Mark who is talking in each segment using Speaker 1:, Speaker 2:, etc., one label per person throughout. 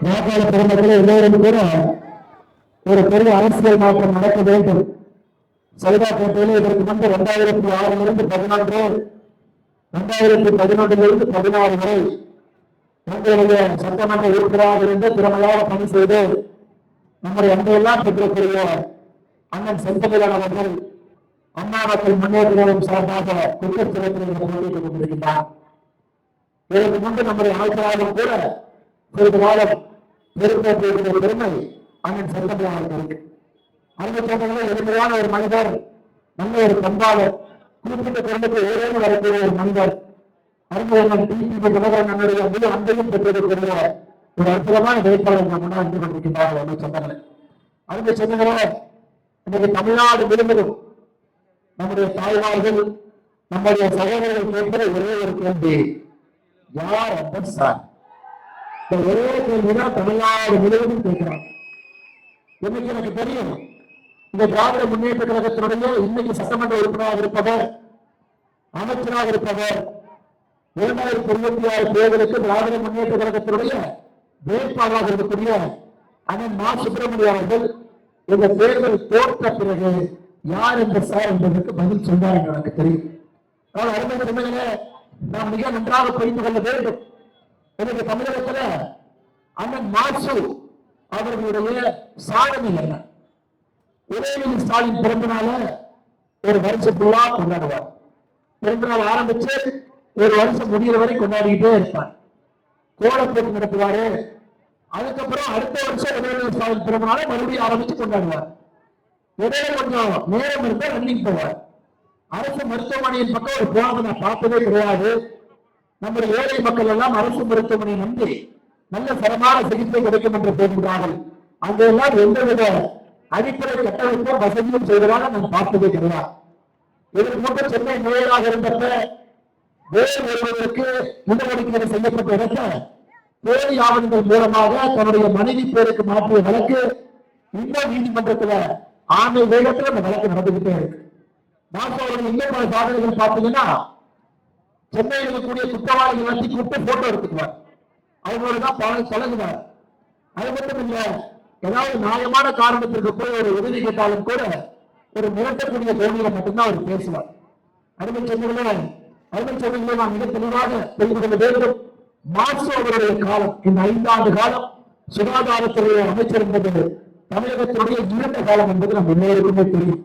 Speaker 1: வாக்காள பெருமக்களை எல்லோரும் கூட ஒரு பெரிய அரசியல் மாற்றம் நடக்க வேண்டும். சைதாப்பேட்டையில் இதற்கு முன்பு 2006 11 2011 16 வரை எங்களுடைய சட்டமன்ற உறுப்பினராக இருந்து திறமையாக பணி செய்து நம்முடைய அன்பையெல்லாம் பெற்றக்கூடிய அண்ணன் செந்தமிழன் அவர்கள் அண்ணா மக்கள் முன்னேற்றம் சார்பாக குற்றத்திற்கு போட்டியிட்டுக் கொண்டிருக்கின்றார். இதற்கு முன்பு நம்முடைய ஆட்சியாளரும் கூட சிறிது காலம் பொறுப்பேற்ற பெருமை அண்ணன் செந்தமிழன் அவர்களுக்கு. அறிஞர்களே எளிமையான ஒரு மனிதர், நல்ல ஒரு பண்பாளர், குறிப்பிட்ட குடும்பத்தை ஏதேனும் வரக்கூடிய ஒரு மனிதர், அறிஞர் டிடிவி தினகரன் நம்முடைய முழு அன்பையும் பெற்றிருக்கிற ஒரு அற்புதமான வேட்பாளர் முன்னாள் இருந்து கொண்டிருக்கின்றார்கள். என்று சொன்னார்கள். அறிஞர் சொன்னங்களே, இன்றைக்கு தமிழ்நாடு முழுவதும் நம்முடைய தாய்மார்கள் நம்முடைய சகோதரர்கள் கேட்கிற ஒரே ஒரு கேள்வி, யார் அந்த சார்? இந்த ஒரே கேள்விதான் தமிழ்நாடு முழுவதும் கேட்கிறாங்க. இன்னைக்கு எனக்கு தெரியும், இந்த திராவிட முன்னேற்ற கழகத்தினுடைய இன்னைக்கு சட்டமன்ற உறுப்பினராக இருப்பவர், அமைச்சராக இருப்பவர், 2026 தேர்தலுக்கு திராவிட முன்னேற்ற கழகத்தினுடைய வேட்பாளராக இருக்கக்கூடிய அண்ணன் மா. சுப்பிரமணியம் அவர்கள் இந்த தேர்தல் தோற்ற பிறகு யார் என்ற சார் என்பதற்கு பதில் சொன்னார் என்று எனக்கு தெரியும். அருமையிலே நாம் மிக நன்றாக புரிந்து கொள்ள வேண்டும். எனக்கு தமிழகத்துல அண்ணன் மாசு அவர்களுடைய சாதனை என்ன? உதயநிதி ஸ்டாலின் பிறந்த நாள ஒரு வருஷம் ஃபுல்லா கொண்டாடுவார். பிறந்த நாள் ஆரம்பிச்சு ஒரு வருஷம் முடிகிற வரை கொண்டாடிக்கிட்டே இருப்பார். கோலப்போக்கு நடத்துவாரு. அதுக்கப்புறம் அடுத்த வருஷம் உதயநிதி ஸ்டாலின் பிறந்த நாளை மறுபடியும் ஆரம்பிச்சு கொண்டாடுவார். இடையில கொஞ்சம் நேரம் இருந்தா ரன்னிங் போவார். அரசு மருத்துவமனையின் பக்கம் ஒரு போனதை நான் பார்த்ததே கிடையாது. நம்முடைய ஏழை மக்கள் எல்லாம் அரசு மருத்துவமனையை நம்பி நல்ல தரமான சிகிச்சை கிடைக்கும் என்று பேசுகிறார்கள். அங்கெல்லாம் எந்தவித அடிப்படை கட்டமைப்பும் வசதியும் செய்வதாக நான் பார்த்ததே கிடையாது. இதற்கு முன்பு சென்னை மேயராக இருந்தப்ப வேறு ஒருவருக்கு இடஒதுக்கீடு செய்யப்பட்ட இடத்த போலி ஆவணங்கள் மூலமாக தன்னுடைய மனைவி பேருக்கு மாற்றிய வழக்கு இந்த நீதிமன்றத்தில் ஆமை வேகத்தில் அந்த வழக்கு நடந்துகிட்டே இருக்கு. மாசவர்கள் இன்னும் பல சாதனைகள் பார்த்தீங்கன்னா, சென்னையில் இருக்கக்கூடிய குற்றவாளிகள் வச்சு கூப்பிட்டு போட்டோ எடுத்துக்குவார். அவங்களோட தான் பழகுவார். அது மட்டும் இல்ல, ஏதாவது நியாயமான காரணத்திற்கு போய் ஒரு உதவி கேட்டாலும் கூட ஒரு மிரட்டக்கூடிய தோல்வியில மட்டும்தான் அவர் பேசுவார். அருமை சொன்னீங்களே நாம் மிக தெளிவாக தெரிந்து கொள்ள வேண்டும். மாசு அவருடைய காலம், இந்த 5 ஆண்டு காலம் சுகாதாரத்துறை அமைச்சர் என்பது தமிழகத்தினுடைய இருண்ட காலம் என்பது நம்ம எல்லோருக்குமே தெரியும்.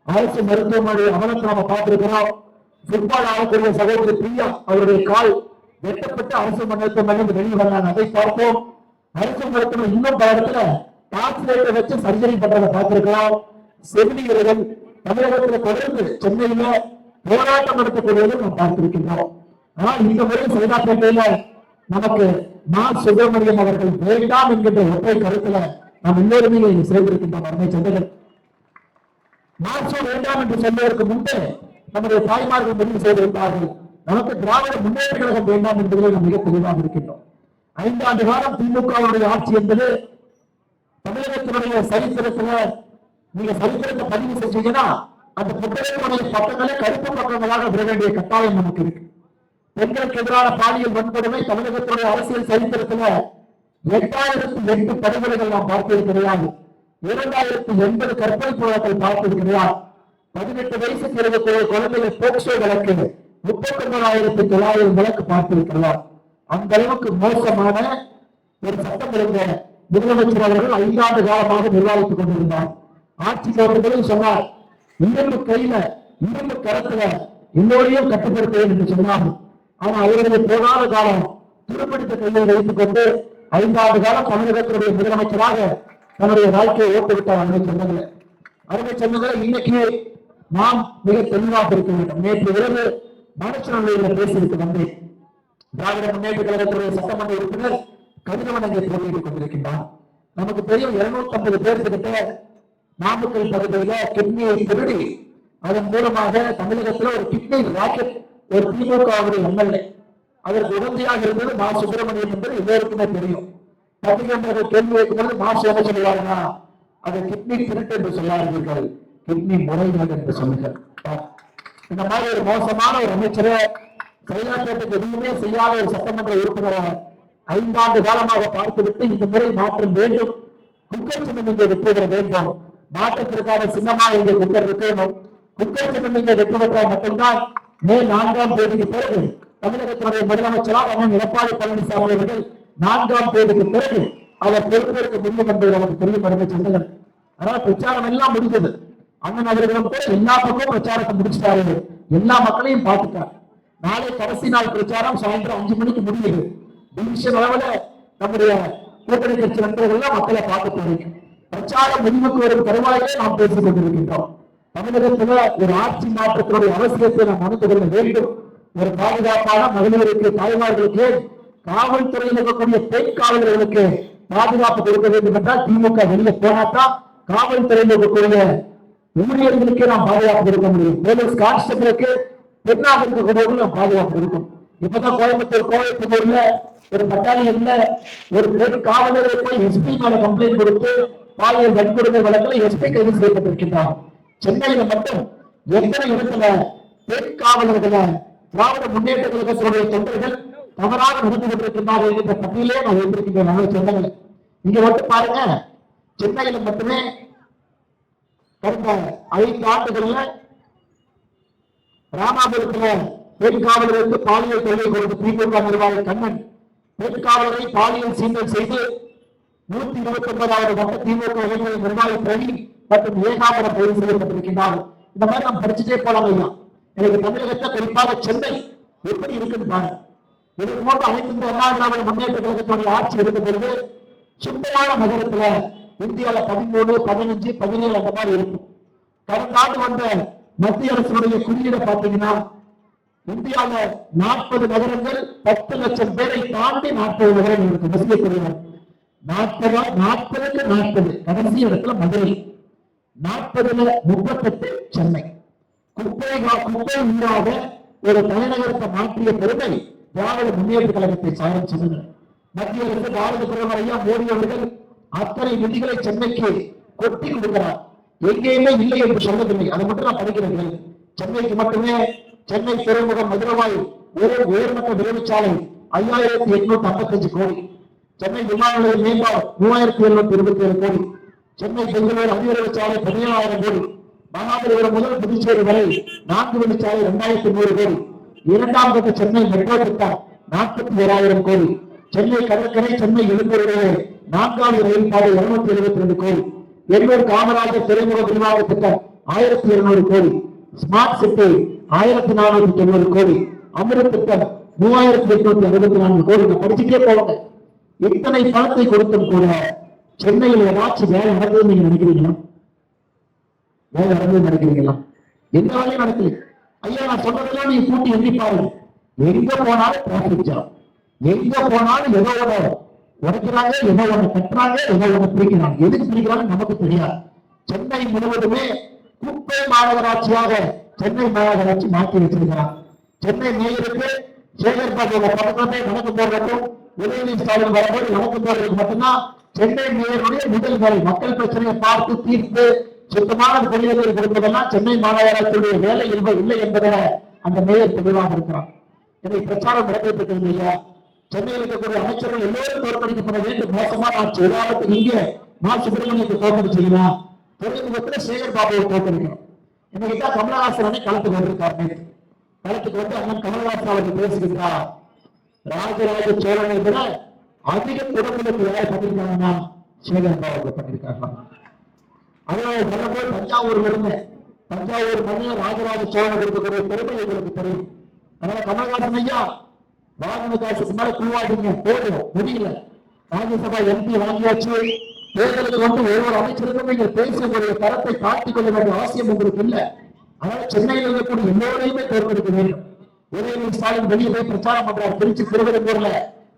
Speaker 1: அரசு மருத்துவமனை அவலத்தை நாம பார்த்திருக்கிறோம். ஃபுட்பால் ஆடக்கூடிய சகோதரி பிரியா அவருடைய கால் வெட்டப்பட்டு அரசு மருத்துவமனை வெளியே வந்தாங்க. அதை பார்த்தோம். அரசு மருத்துவமனை இன்னும் பல இடத்துல டாக்டரேட்டை வச்சு சர்ஜரி பண்றதை பார்த்திருக்கிறோம். செவிலியர்கள் தமிழகத்தில் தொடர்ந்து சென்னையில போராட்டம் நடத்தக்கூடியதை நாம் பார்த்திருக்கின்றோம். ஆனால் இந்த முறை சைதாப்பேட்டையில நமக்கு மா. சுப்பிரமணியம் அவர்கள் வேண்டாம் என்கின்ற ஒற்றை கருத்துல நாம் எல்லோருமே சேர்ந்திருக்கின்றோம். அருமை சொந்தங்கள், மாற்று வேண்டாம் என்று சொல்வதற்கு முன்பே நம்முடைய தாய்மார்கள் முடிவு செய்திருந்தார்கள். நமக்கு திராவிட முன்னேற்ற கழகம் வேண்டாம் என்பதில் நாம் மிக தெளிவாக இருக்கின்றோம். 5 ஆண்டு காலம் திமுகவுடைய ஆட்சி என்பது தமிழகத்தினுடைய சரித்திரத்துல நீங்க சரித்திரத்தை பதிவு செஞ்சீங்கன்னா அந்த புத்தகத்தினுடைய பக்கங்களே கருப்பு பக்கங்களாக விட வேண்டிய கட்டாயம் நமக்கு இருக்கு. பெண்களுக்கு எதிரான பாலியல் வன்கொடுமை தமிழகத்தினுடைய அரசியல் சரித்திரத்துல 8008 படுகொலைகள் நாம் பார்த்தது கிடையாது. 2080 கற்பனை புலங்கள் பார்த்தது கிடையாது. 18 வயசுக்கு இருக்கக்கூடிய குழந்தைகள் போக்சோ வழக்கு 39,900 வழக்கு பார்த்திருக்கிறார். அந்த அளவுக்கு மோசமான ஒரு சட்டம் இருந்த முதலமைச்சர் அவர்கள் 5 ஆண்டு காலமாக நிர்வாகித்துக் கொண்டிருந்தார். ஆட்சி அவர்களும் சொன்னார், இரும்பு கையில இரும்பு கரத்துல எல்லோரையும் கட்டுப்படுத்துவேன் என்று சொன்னார். ஆனா அவருடைய போகாத காலம் துருப்பிடித்த கையை வைத்துக் கொண்டு 5 ஆண்டு காலம் தமிழகத்தினுடைய முதலமைச்சராக தன்னுடைய வாழ்க்கையை ஓட்டுவிட்டார். அருமை சொன்னதை இன்னைக்கு நாம் மிக தெளிவாக இருக்க வேண்டும். நேற்று இரவு மனச்சநிலையில் பேசியிருக்க வந்தேன். திராவிட முன்னேற்ற கழகத்தினுடைய சட்டமன்ற உறுப்பினர் கதிரவன் அங்கே போட்டியிட்டுக் கொண்டிருக்கின்றார். நமக்கு தெரியும் 250 பேர் கிட்ட நாமக்கல் பகுதியில கிட்னியை திருடி அதன் மூலமாக தமிழகத்தில் ஒரு கிட்னி ராக்கெட் ஒரு திமுகவுடைய எம்எல்ஏ அதற்கு உடந்தையாக இருந்தது மா. சுப்பிரமணியம் என்பது எல்லோருக்குமே தெரியும். பத்திரிகை கேள்வி வைக்கும்போது மாசு என்ன சொல்லுவாருன்னா, அதை கிட்னி திருட்டு என்று சொல்லாதீர்கள், கிட்னி முறைகள் என்று சொல்லுங்கள். இந்த மாதிரி ஒரு மோசமான ஒரு அமைச்சரை கைலாட்டத்துக்கு எதுவுமே செய்யாத ஒரு சட்டமன்ற உறுப்பினரை 5 ஆண்டு காலமாக பார்த்துவிட்டு இந்த முறை மாற்றம் வேண்டும். குக்கர் சின்னம் இங்கே வெற்றி பெற வேண்டும். மாற்றத்திற்கான சின்னமா இங்கே குக்கர் இருக்கணும். குக்கர் சின்னம் இங்கே வெற்றி பெற்றால் மட்டும்தான் மே 4ஆம் தேதிக்கு பிறகு தமிழகத்தினுடைய முதலமைச்சராக அண்ணன் எடப்பாடி பழனிசாமி அவர்கள் 4ஆம் தேதிக்கு பிறகு அவர் பொறுப்பேற்க முடியும் என்பது நமக்கு தெரியும். அருமை சொந்தங்கள், அதனால பிரச்சாரம் எல்லாம் முடிந்தது. அண்ணன் அவர்களும் கூட எல்லா பக்கமும் பிரச்சாரத்தை முடிச்சுட்டாரு. எல்லா மக்களையும் பார்த்துட்டார். நாளை கடைசி நாள் பிரச்சாரம் சாயந்தரம் 5 மணிக்கு முடியுது. டிவிஷன் அளவுல நம்முடைய கூட்டணி கட்சி நண்பர்கள் மக்களை பார்க்க போறீங்க. பிரச்சாரம் முடிவுக்கு வரும் தருவாயிலே நாம் பேசிக் கொண்டிருக்கின்றோம். தமிழகத்துல ஒரு ஆட்சி மாற்றத்தினுடைய அவசியத்தை நாம் உணர்ந்து கொள்ள வேண்டும். ஒரு பாதுகாப்பான மகளிருக்கு, தாய்மார்களுக்கு, காவல்துறையில் இருக்கக்கூடிய பெண் காவலர்களுக்கு பாதுகாப்பு கொடுக்க வேண்டும் என்றால் திமுக வெளியே போனாதான் காவல்துறையில் இருக்கக்கூடிய ஊழியர்களுக்கே நாம் பாதுகாப்பு கொடுக்க முடியும். போலீஸ் கான்ஸ்டபிளுக்கு பெண்ணாக இருக்கக்கூடியவர்கள் நாம் பாதுகாப்பு கொடுக்கும். இப்பதான் கோயம்புத்தூர் கோயம்புத்தூர்ல ஒரு பட்டாளியன்ல ஒரு பெண் காவலரை போய் எஸ்பி மேல கம்ப்ளைண்ட் கொடுத்து பாலியல் வன்கொடுமை வழக்கில் எஸ்பி கைது செய்யப்பட்டிருக்கின்றார். சென்னையில மட்டும் எத்தனை இடத்துல பெண் காவலர்களை திராவிட முன்னேற்ற கழகத்தினுடைய தொண்டர்கள் தவறாக நடந்து கொண்டிருக்கின்றார்கள் என்ற பட்டியலே நான் எழுந்திருக்கின்றேன். சொன்னங்களை இங்க வந்து பாருங்க, சென்னையில மட்டுமே கடந்த 5 ஆண்டுகள்ல ராமாபுரத்துல பெண் காவலருக்கு பாலியல் தொல்லை கொடுத்து திமுக நிர்வாகி கண்ணன் பெண் காவலரை பாலியல் சீண்டல் செய்து 129வது வட்ட திமுக இளைஞர் நிர்வாகி பிரவீன் மற்றும் ஏகாபுரம் கைது செய்யப்பட்டிருக்கின்றார்கள். இந்த மாதிரி நாம் படிச்சுட்டே போலாம். ஐயா, எனக்கு தமிழகத்தை குறிப்பாக சென்னை எப்படி இருக்குன்னு பாருங்க. இதற்கு போன்று அனைத்து அண்ணா திராவிட முன்னேற்ற கழகத்துடைய ஆட்சி இருந்த பொழுது சுத்தமான நகரத்துல இந்தியாவில 13, 15, 17 அந்த மாதிரி இருக்கும். கடந்த ஆண்டு வந்த மத்திய அரசுடைய குறியீடை பார்த்தீங்கன்னா இந்தியாவில 40 நகரங்கள் 10 லட்சம் பேரை தாண்டி 40 நகரங்கள் இருக்கு. முஸ்லிம் குடியினர் 40க்கு 40. கடைசி இடத்துல மதுரை, 40ல 38 சென்னை. குப்பை நீராக ஒரு தலைநகரத்தை மாற்றிய பெருமை திராவிட முன்னேற்ற கழகத்தை சாரம் சொன்னது. மத்திய அரசு பாரத பிரதமர் ஐயா மோடி அவர்கள் அத்தனை நிதிகளை சென்னைக்கு கொட்டி கொடுக்கிறார். எங்கேயுமே இல்லை என்று சொல்லவில்லை. அதை மட்டும் நான் படிக்கிறேன். சென்னைக்கு மட்டுமே சென்னை துறைமுகம் மதுரவாய் உயர்மட்ட விரைவுச்சாலை 5855 கோடி, சென்னை விமான நிலைய மேம்பாடு 3727 கோடி, சென்னை பெங்களூரு அதிவிரைவு சாலை 17000 கோடி, மகாபலிபுரம் முதல் புதுச்சேரி வரை 4 வழிச்சாலை 2100 கோடி, 2ஆம் கட்ட சென்னை மெட்ரோ திட்டம் 41000 கோடி, சென்னை கடற்கரை சென்னை எழும்பூர் 4வது ரயில் பாதை 272 கோடி, எண்ணூர் காமராஜர் துறைமுக விரிவாக்க திட்டம் 1200 கோடி, ஸ்மார்ட் சிட்டி 1490 கோடி, அமிர்த் திட்டம் 3864 கோடி. படிச்சுட்டே போவாங்க. இத்தனை பணத்தை கொடுத்தும் கூட சென்னையில் ஏதாச்சும் வேலை நடக்குதுன்னு நீங்க நினைக்கிறீங்களா? வேலை நடந்தது நினைக்கிறீங்களா? எந்த வேலையும் நடக்கல. ஐயா, நான் சொன்னதெல்லாம் நீங்க கூட்டி எண்ணி பாருங்க. எங்க போனாலும் டிராபிக் ஜாம், எங்க போனாலும் ஏதோ ஒண்ணு உடைக்கிறாங்க, ஏதோ ஒண்ணு கட்டுறாங்க, ஏதோ ஒண்ணு பிரிக்கிறாங்க. எதுக்கு பிரிக்கிறாங்க நமக்கு தெரியாது. சென்னை முழுவதுமே குப்பை மாநகராட்சியாக சென்னை மாநகராட்சி மாற்றி வச்சிருக்கிறாங்க. சென்னை மேயருக்கு சேகர் பாபு பக்கமே வணக்கம் போடுறதும் உதயநிதி ஸ்டாலின் வரும்போது வணக்கம் போடுறதுக்கு மட்டும்தான் சென்னை மேயருடைய முதல் வேலை. மக்கள் பிரச்சனையை பார்த்து தீர்ப்பு சுத்தமான குடிநீர் கொடுப்பதெல்லாம் சென்னை மாநகராட்சியுடைய வேலை இல்லை என்பதை அந்த மேயர் தெளிவாக இருக்கிறார். இதை பிரச்சாரம் நடத்திட்டு இல்லையா? சென்னையில் இருக்கக்கூடிய அமைச்சர்கள் எல்லோரும் தோற்கடிக்கப்பட வேண்டும். மோசமான ஆட்சி. உதாரணத்துக்கு இங்கே மா சுப்பிரமணியத்தை தோற்கடிச்சீங்கன்னா துறைமுகத்தில் சேகர் பாபுவை தோற்கடிக்கணும். இன்னைக்கு கமலஹாசனை களத்துக்கு வந்திருக்காரு. களத்துக்கு வந்து அண்ணன் கமலஹாசன் அவர்கள் பேசுகின்றார். ராஜராஜ சோழனை விட அதிக குடும்பத்துக்கு வேலை பண்ணிருக்காங்கன்னா சேகர் பாபு பண்ணிருக்காங்க. அதனால சொல்லும்போது தஞ்சாவூர் விரும்பு, தஞ்சாவூர் மண்ணில் ராஜராஜ சோழன் இருக்கக்கூடிய பெருமை உங்களுக்கு தெரியும். அதனால கமலஹாசன் ஐயா வாகன காசுக்கு மேல குழுவாடிங்க, போதும், முடியல. ராஜ்யசபா எம்பி வாங்கியாச்சு. தேர்தலுக்கு வந்து ஒவ்வொரு அமைச்சருக்கும் நீங்கள் பேசிய தரத்தை காட்டிக் கொள்ள வேண்டிய அவசியம் உங்களுக்கு இல்லை. அதனால சென்னையில் இருக்கக்கூடிய எல்லோரையுமே தேர்ந்தெடுக்க வேண்டும். உதயநிதி ஸ்டாலின் வெளியே போய் பிரச்சாரம் பண்றாரு. திருச்சி திருவனந்தபுரம்ல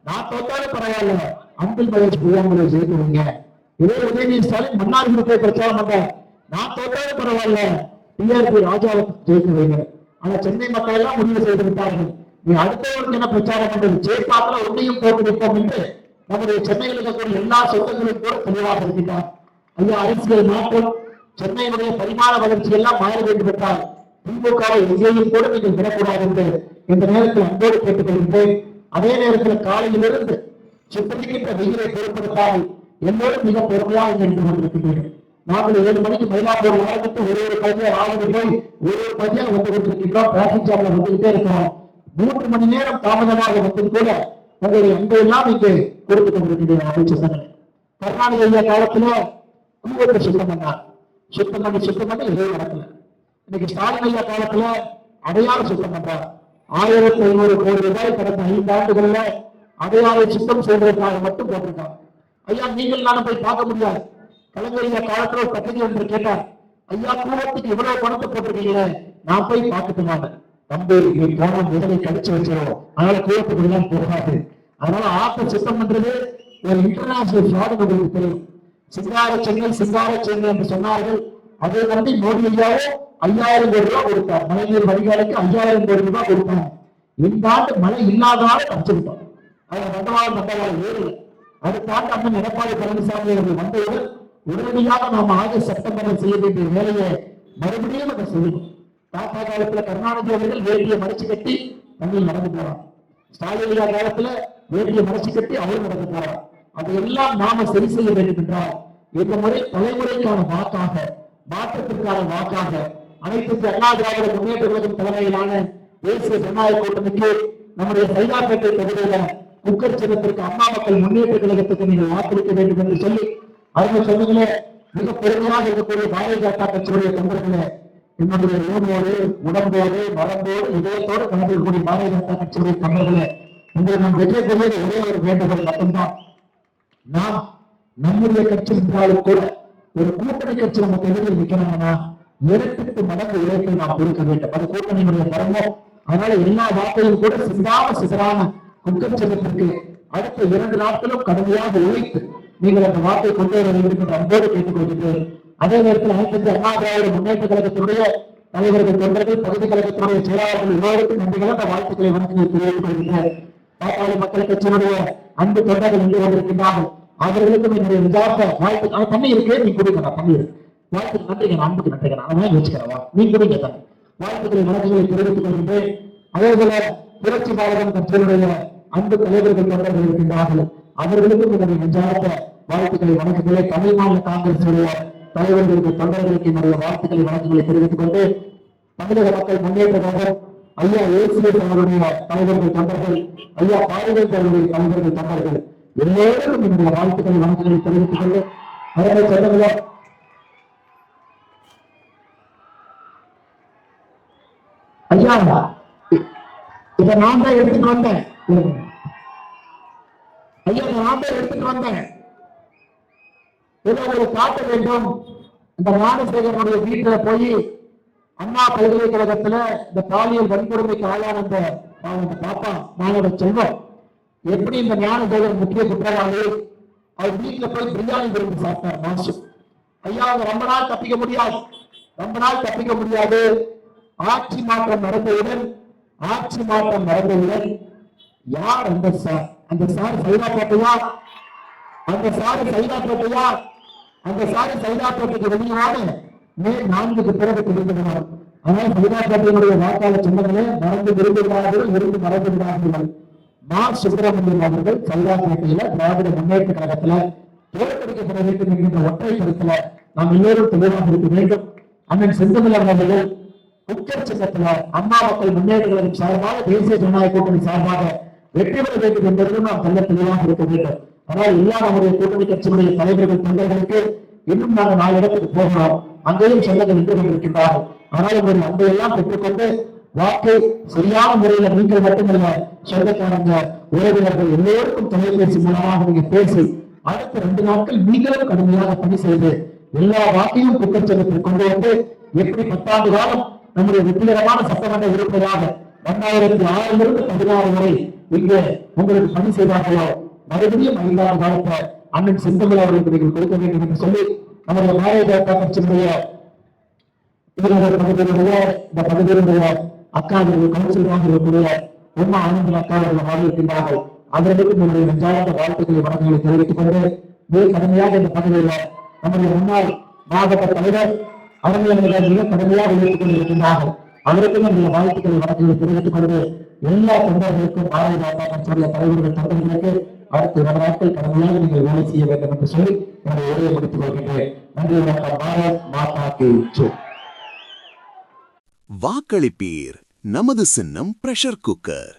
Speaker 1: நான் தோத்தாலும் பரவாயில்ல, அன்பில் மகேஷ் புரியாமலை ஜெயிக்குவீங்க. இதே உதயநிதி ஸ்டாலின் மன்னார்குடி போய் பிரச்சாரம் பண்ற, நான் தோத்தாலும் பரவாயில்ல, டிஆர்பி ராஜாவை ஜெயிக்குவீங்க. ஆனா சென்னை மக்கள் எல்லாம் முடிவு செய்து விட்டார்கள். நீ அடுத்தவருக்கு என்ன பிரச்சாரம் பண்றது? ஜெயிப்பாத்துல ஒன்றையும் போட்டு நிற்போம் என்று நம்முடைய சென்னையில் இருக்கக்கூடிய எல்லா சொந்தங்களும் கூட தெளிவாக இருக்கிறார். ஐயா, அரசியல் மாற்றம், சென்னையினுடைய பரிமாண வளர்ச்சி எல்லாம் மாற வேண்டும் என்றால் திமுகவை எங்கேயும் கூட நீங்கள் விடக்கூடாது என்று இந்த நேரத்தில் அன்போடு கேட்டுக் கொள்கின்றேன். அதே நேரத்தில் காலையிலிருந்து சுத்தரிக்கின்ற வெயிலை பொருட்படுத்தாமல் எல்லோரும் மிக பொறுமையாக நின்று கொண்டிருக்கின்றனர். நாங்கள் 7 மணிக்கு மயிலாப்பூர் மாவட்டத்து ஒரு பகுதியா ஆளுநர் போய் ஒரு பகுதியாக வந்து கொண்டிருக்கின்றோம். டிராபிக் ஜாம்ல வந்துகிட்டே இருக்கிறோம். 3 மணி நேரம் தாமதமாக வந்தது கூட உங்களுடைய அன்பெல்லாம் இங்கு கொடுத்துக் கொண்டிருக்கின்றன. அமைச்சர் கருணாநிதி ஐயா காலத்துல கூவத்தை சுத்தம் பண்ணார். சுத்தம் பண்ணி எதுவும் நடக்கல. இன்னைக்கு ஸ்டாலின் ஐயா காலத்துல அடையாளம் சுத்தம் பண்றார். 1500 கோடி ரூபாய் கடந்த 5 ஆண்டுகள்ல அடையாளை சுத்தம் செய்வதற்காக மட்டும் போட்டிருக்காங்க. ஐயா நீங்கள் நானும் போய் பார்க்க முடியாது. கலைஞர் ஐயா காலத்துல ஒரு பத்திரிகை ஒன்று கேட்டார், ஐயா கூவத்துக்கு இவ்வளவு பணத்தை போட்டிருக்கீங்க, நான் போய் பார்த்துட்டு தம்பி போன முதலை கடிச்சு வச்சிடும், அதனால கூவத்துக்கு எல்லாம் போகாது. அதனால ஆற்றை சுத்தம் பண்றது ஒரு இன்டர்நேஷனல் ஃப்ராட் உங்களுக்கு தெரியும். சிங்கார சென்னை என்று சொன்னார்கள். அதை நம்பி மோடி ஐயாவும் 5000 கோடி ரூபாய் கொடுத்தார். மழைநீர் வடிகாலுக்கு 5000 கோடி ரூபாய் கொடுத்தாங்க. இந்த ஆண்டு மழை இல்லாதனால தப்பிச்சுக்கிட்டோம். அவர் தண்டவாளம் ஏறல. அடுத்த ஆண்டு அண்ணன் எடப்பாடி பழனிசாமி அவர்கள் வந்தவுடன் உடனடியாக நாம் ஆகஸ்ட் செப்டம்பரில் செய்ய வேண்டிய வேலையை மறுபடியும் நம்ம செய்யணும். தாத்தா காலத்துல கருணாநிதி அவர்கள் வேட்டியை மறைச்சு கட்டி தண்ணியில் நடந்து போறார். ஸ்டாலின் காலத்துல வேட்டியை மறைச்சு கட்டி அவரும் நடந்து போறார். அதையெல்லாம் நாம சரி செய்ய வேண்டும் என்றால் இந்த முறை தலைமுறைக்கான வாக்காக, மாற்றத்திற்கான வாக்காக அனைத்து அண்ணா திராவிட முன்னேற்ற கழகம் தலைமையிலான தேசிய ஜனநாயக கூட்டணிக்கு நம்முடைய சைதாப்பேட்டை தொகுதியில குக்கர் சின்னத்திற்கு அண்ணா மக்கள் முன்னேற்ற கழகத்துக்கு நீங்கள் வாக்களிக்க வேண்டும் என்று சொல்லி அவர்கள் சொன்னீங்களே, மிக பெருமையாக இருக்கக்கூடிய பாரதிய ஜனதா கட்சியுடைய தொண்டர்களே, என்னுடைய ஊனோடு உடம்போடு மரம்போடு இதயத்தோடு கலந்திருக்கக்கூடிய பாரதிய ஜனதா கட்சியுடைய தொண்டர்களே, உங்களை நாம் வெற்றியக்கூடிய ஒரே ஒரு வேண்டுகோள் மட்டும்தான். நாம் நம்முடைய கட்சி இருந்தாலும் கூட ஒரு கூட்டணி கட்சி நம்ம எதிரில் நிற்கணும்னா 8 மடங்கு உழைப்பை நாம் கொடுக்க வேண்டும். அது கூட்டணியினுடைய பரமோ. அதனால எல்லா வாக்கையும் கூட சிதறான குக்கர் சின்னத்திற்கு அடுத்த 2 நாட்களும் கடுமையாக உழைத்து நீங்கள் அந்த வாக்கை கொண்டு வர வேண்டும் என்று அன்போடு கேட்டுக் கொள்கிறேன். அதே நேரத்தில் அனைத்து அண்ணா திராவிட முன்னேற்ற கழகத்தினுடைய தலைவர்கள், தொண்டர்கள், பகுதி கழகத்தினுடைய செயலாளர்கள் எல்லோருக்கும் நன்றிகள், அந்த வாழ்த்துக்களை வணக்கங்களை தெரிவித்துக் கொள்கிறேன். பாட்டாளி மக்கள் கட்சியினுடைய அன்பு தொண்டர்கள் இங்கு வந்திருக்கின்றார்கள். அவர்களுக்கும் என்னுடைய விசாரணை வாழ்த்து. தண்ணி இருக்கு, நீ குடிங்க. தண்ணி இருக்கு. வாழ்த்துக்கு நன்றிங்க, அன்புக்கு நன்றிங்க. நான் யோசிக்கிறவா நீ குடிங்க தண்ணி. வாழ்த்துக்களை வணக்கங்களை தெரிவித்துக் கொள்கின்றேன். அதே போல புரட்சி பாரதம் கட்சியினுடைய அன்பு தலைவர்கள் தொண்டர்கள் இருக்கின்றார்கள். அவர்களுக்கும் என்னுடைய நெஞ்சார்ந்த வாழ்த்துக்களை வணக்கங்களை, தமிழ் மாநில காங்கிரஸ் தலைவர்களுக்கு தொண்டர்களுக்கு என்னுடைய வாழ்த்துக்களை வணக்கங்களை தெரிவித்துக் கொண்டு, தமிழக மக்கள் முன்னேற்ற கழகம் ஐயா ஏசிஎஸ் அவருடைய தலைவர்கள் தொண்டர்கள், ஐயா பாரதிய அவருடைய தலைவர்கள் தொண்டர்கள் எல்லோரும் என்னுடைய வாழ்த்துக்களை வணக்கங்களை தெரிவித்துக் கொண்டு, அதனை சொன்னதுல ஐயா இதை நான் தான் எடுத்துட்டு வந்தேன். ஐயா நான் தான் எடுத்துட்டு வந்தேன். ஒரு காட்ட வேண்டும். இந்த ஞானசேகரனுடைய வீட்டுல போய் அண்ணா பல்கலைக்கழகத்துல இந்த பாலியல் வன்கொடுமைக்கு ஆளான அந்த பாப்பா நானோட செல்வம் எப்படி இந்த ஞானசேகரன் முக்கிய குற்றவாளி அவர் வீட்டுல போய் பிரியாணி விரும்பி சாப்பிட்டார் மாசு. ஐயா அவங்க ரொம்ப நாள் தப்பிக்க முடியாது. ஆட்சி மாற்றம் நடந்தவுடன் யார் அந்த சார் சைதாப்பேட்டையா? அந்த சாரு சைதாப்பேட்டைக்கு வெளியான மே 4க்கு பிறகு தெரிந்துவிடும். ஆனால் சைதாப்பேட்டையினுடைய வாக்காளர் சொன்னங்களே மறந்து மறந்துவிடாதீர்கள். சுப்பிரமணியன் அவர்கள் சைதாப்பேட்டையில திராவிட முன்னேற்ற கழகத்துல தோற்கடிக்கப்பட வேண்டும் என்கின்ற ஒற்றை கருத்துல நாம் எல்லோரும் தெளிவாக இருக்க வேண்டும். அண்ணன் செந்தமிழர் அவர்கள் குக்கர் சின்னத்துல அண்ணா மக்கள் முன்னேற்ற கழகம் சார்பாக, தேசிய ஜனநாயக கூட்டணி சார்பாக வெற்றி பெற வேண்டும் என்பதிலும் நாம் நல்ல தெளிவாக இருக்க வேண்டும். ஆனால் எல்லா நம்முடைய கூட்டணி கட்சியினுடைய தலைவர்கள் தொண்டர்களுக்கு இன்னும் நாங்கள் 4 இடத்துக்கு போகிறோம். அங்கேயும் செல்லங்கள் நின்று கொண்டிருக்கின்றார்கள். ஆனால் உங்களுடைய அன்பையெல்லாம் பெற்றுக்கொண்டு வாக்கை சரியான முறையில நீங்கள் மட்டுமல்ல, சொந்தக்காரங்க, உறவினர்கள் எல்லோருக்கும் தொலைபேசி மூலமாக நீங்க பேசி அடுத்த 2 நாட்கள் நீங்களும் கடுமையாக பணி செய்து எல்லா வாக்கையும் குற்றச்செயலத்தில் கொண்டு வந்து எப்படி 10 ஆண்டு காலம் நம்முடைய வெற்றிகரமான சட்டமன்ற உறுப்பினராக 2006 16 வரை இங்கே உங்களுக்கு பணி செய்தார்களோ மறுபடியும் 5ஆம் காலத்தை அண்ணன் செந்தமிழ் அவர்களுக்கு நீங்கள் கொடுக்க வேண்டும் என்று சொல்லி நம்முடைய பாரதிய ஜனதா கட்சியினுடைய இந்த பகுதியினுடைய அக்காவிற்கு கவுன்சிலராக இருக்கக்கூடிய உமா ஆனந்தன் அக்கா அவர்கள் வாழ்ந்திருக்கின்றார்கள். அவர்களுக்கும் நம்முடைய நெஞ்சார்ந்த வாழ்த்துக்களை வணக்கங்களை தெரிவித்துக் கொண்டு மிக கடுமையாக இந்த பகுதியில் நம்முடைய முன்னாள் மாவட்ட தலைவர் அரங்கியர்கள் மிக கடுமையாக உயர்த்திக் கொண்டிருக்கின்றார்கள். அவருக்கும் நம்முடைய வாழ்த்துக்களை வணக்கங்களை தெரிவித்துக் கொண்டு எல்லா தொண்டர்களுக்கும் பாரதிய ஜனதா கட்சியுடைய தலைவர்கள் தொண்டர்களுக்கு அடுத்த 2 நாட்கள் கடுமையாக நீங்கள் வேலை செய்ய வேண்டும் என்று சொல்லி என்னுடைய உரையை முடித்துக் கொள்கின்றேன். நன்றி, வணக்கம். பாரத் மாதா கி ஜெய்.
Speaker 2: வாக்களிப்பீர். நமது சின்னம் பிரஷர் குக்கர்.